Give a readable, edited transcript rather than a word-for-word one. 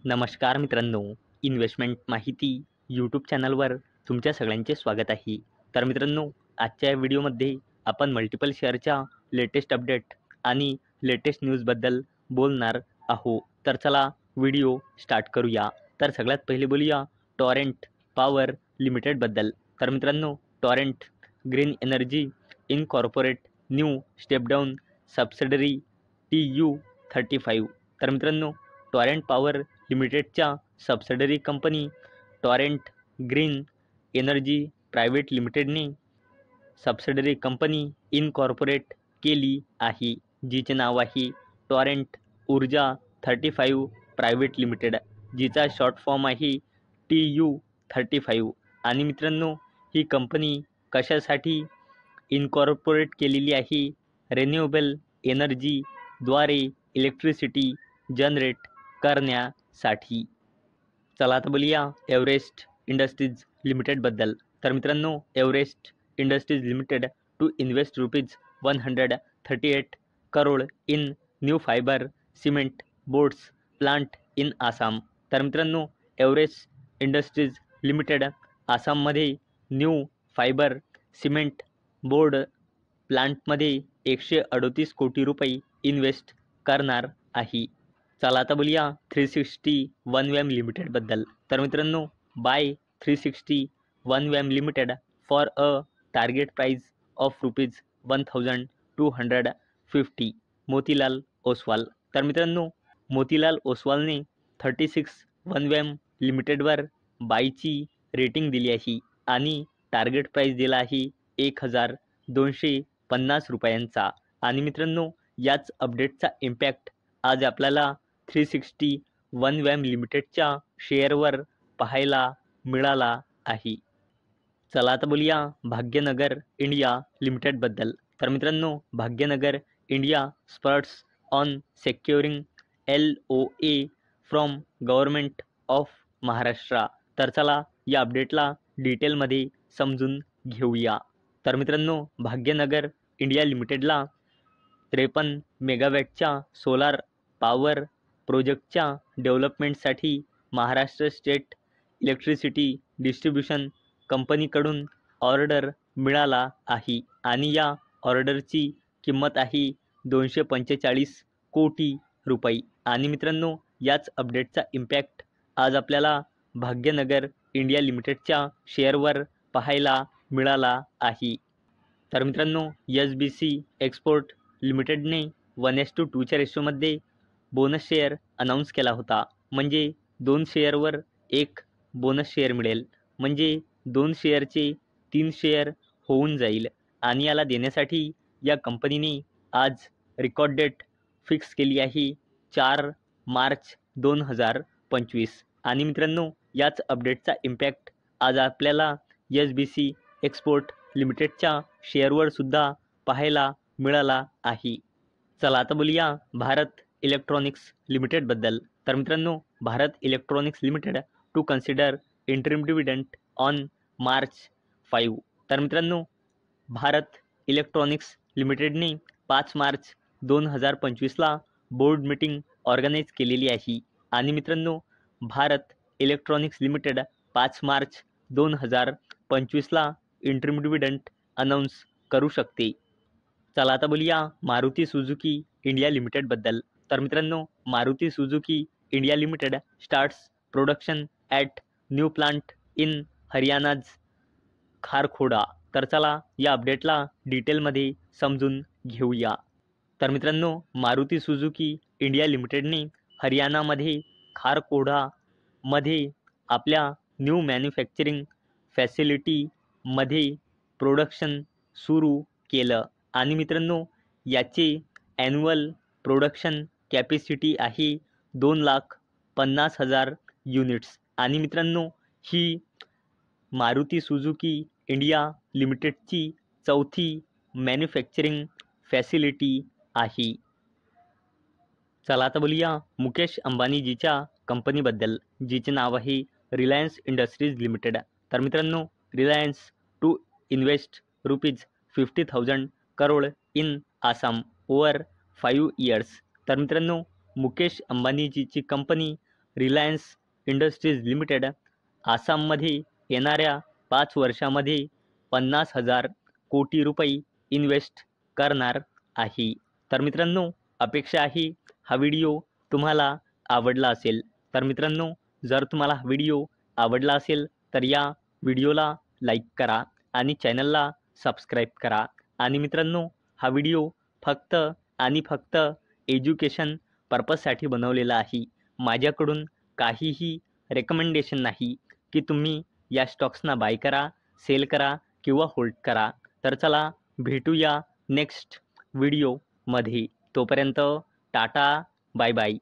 नमस्कार मित्रांनो, इन्व्हेस्टमेंट माहिती यूट्यूब चॅनलवर तुमच्या सगळ्यांचे स्वागत आहे. तर मित्रांनो, आजच्या या व्हिडिओमध्ये आपण मल्टिपल शेअरच्या लेटेस्ट अपडेट आणि लेटेस्ट न्यूजबद्दल बोलणार आहोत. तर चला व्हिडिओ स्टार्ट करूया. तर सगळ्यात पहिले बोलूया टॉरेंट पॉवर लिमिटेडबद्दल. तर मित्रांनो, Torrent Green Energy incorporate new step down subsidiary TU35. तर मित्रांनो, टॉरेंट पॉवर लिमिटेडच्या subsidiary company Torrent Green Energy Private लिमिटेडने सबसिडरी कंपनी इनकॉर्पोरेट केली आहे, जिचे नाव आहे टॉरेंट ऊर्जा 35 प्रायव्हेट लिमिटेड, जिचा शॉर्ट फॉर्म आहे TU35. आणि मित्रांनो, ही कंपनी कशासाठी इनकॉर्पोरेट केलेली आहे? रिन्युएबल एनर्जीद्वारे इलेक्ट्रिसिटी जनरेट करण्यासाठी. चला आता बोलूया एव्हरेस्ट इंडस्ट्रीज लिमिटेडबद्दल. तर मित्रांनो, Everest Industries Limited to invest ₹138 crore in new fibre cement boards plant in Assam. तर मित्रांनो, एव्हरेस्ट इंडस्ट्रीज लिमिटेड आसाममध्ये न्यू फायबर सिमेंट बोर्ड प्लांटमध्ये 138 कोटी रुपये इन्व्हेस्ट करणार आहे. चला आता बोलूया 360 ONE-WAM लिमिटेडबद्दल. तर मित्रांनो, buy 360 ONE-WAM Limited for a target price of ₹1250. Motilal Oswal. तर मित्रांनो, मोतीलाल ओसवालने 36 ONE-WAM लिमिटेडवर बायची रेटिंग दिली आहे आणि टार्गेट प्राइस दिला आहे ₹1250. आणि मित्रांनो, याच अपडेटचा इम्पॅक्ट आज आपल्याला 360 ONE-WAM लिमिटेडच्या शेअरवर पाहायला मिळाला आहे. चला आता बोलूया भाग्यनगर इंडिया लिमिटेडबद्दल. तर मित्रांनो, Bhagyanagar India sprouts on सेक्युरिंग LOA from government of Maharashtra. तर चला या अपडेटला डिटेलमध्ये समजून घेऊया. तर मित्रांनो, भाग्यनगर इंडिया लिमिटेडला 53 मेगावॅटच्या सोलार पॉवर प्रोजेक्टच्या डेव्हलपमेंटसाठी महाराष्ट्र स्टेट इलेक्ट्रिसिटी डिस्ट्रीब्युशन कंपनीकडून ऑर्डर मिळाला आहे आणि या ऑर्डरची किंमत आहे 245 कोटी रुपये. आणि मित्रांनो, याच अपडेटचा इम्पॅक्ट आज आपल्याला भाग्यनगर इंडिया लिमिटेडच्या शेअरवर पाहायला मिळाला आहे. तर मित्रांनो, SBC एक्सपोर्ट लिमिटेडने 1:2च्या रेशोमध्ये बोनस शेअर अनाऊन्स केला होता. म्हणजे 2 शेअरवर 1 बोनस शेअर मिळेल, म्हणजे 2 शेअरचे 3 शेअर होऊन जाईल. आणि याला देण्यासाठी या कंपनीने आज रेकॉर्ड डेट फिक्स केली आहे 4 मार्च 2025. आणि मित्रांनो, याच अपडेटचा इम्पॅक्ट आज आपल्याला SBC एक्सपोर्ट लिमिटेडच्या शेअरवर सुद्धा पाहायला मिळाला आहे. चला आता बोलूया भारत इलेक्ट्रॉनिक्स लिमिटेडबद्दल. तर मित्रांनो, Bharat Electronics Limited to consider interim dividend on March 5. तर मित्रांनो, भारत इलेक्ट्रॉनिक्स लिमिटेडने 5 मार्च 2025ला बोर्ड मीटिंग ऑर्गनाईज केलेली आहे. आणि मित्रांनो, भारत इलेक्ट्रॉनिक्स लिमिटेड 5 मार्च 2025ला इंटरिम डिव्हिडंड अनाऊन्स करू शकते. चला आता बोलूया मारुती सुझुकी इंडिया लिमिटेडबद्दल. तर मित्रांनो, Maruti Suzuki India Limited starts production at new plant in Haryana's Kharkhoda. तर चला या अपडेटला डिटेलमध्ये समजून घेऊया. तर मित्रांनो, मारुती सुझुकी इंडिया लिमिटेडने हरियाणामध्ये खारखोडामध्ये आपल्या न्यू मॅन्युफॅक्चरिंग फॅसिलिटीमध्ये प्रोडक्शन सुरू केलं. आणि मित्रांनो, याचे ॲन्युअल प्रोडक्शन कॅपॅसिटी आहे 2,50,000 युनिट्स. आणि मित्रांनो, ही मारुती सुझुकी इंडिया लिमिटेडची चौथी मॅन्युफॅक्चरिंग फॅसिलिटी आहे. चला आता बोलूया मुकेश अंबानीजीच्या कंपनीबद्दल, जिचे नाव आहे रिलायन्स इंडस्ट्रीज लिमिटेड. तर मित्रांनो, Reliance to invest ₹50,000 crore in Assam over 5 years. तर मित्रांनो, मुकेश अंबानीजीची कंपनी रिलायन्स इंडस्ट्रीज लिमिटेड आसाममध्ये येणाऱ्या 5 वर्षामध्ये 50,000 कोटी रुपये इन्व्हेस्ट करणार आहे. तर मित्रांनो, अपेक्षा आहे हा व्हिडिओ तुम्हाला आवडला असेल. तर मित्रांनो, जर तुम्हाला हा व्हिडिओ आवडला असेल तर या व्हिडिओला लाईक करा आणि चॅनलला सबस्क्राईब करा. आणि मित्रांनो, हा व्हिडिओ फक्त आणि फक्त एज्युकेशन पर्पजसाठी बनवलेला आहे. माझ्याकडून काहीही रेकमेंडेशन नाही की तुम्ही या स्टॉक्सना बाय करा, सेल करा किंवा होल्ड करा. तर चला भेटूया नेक्स्ट व्हिडिओमध्ये. तोपर्यंत टाटा, बाय बाय.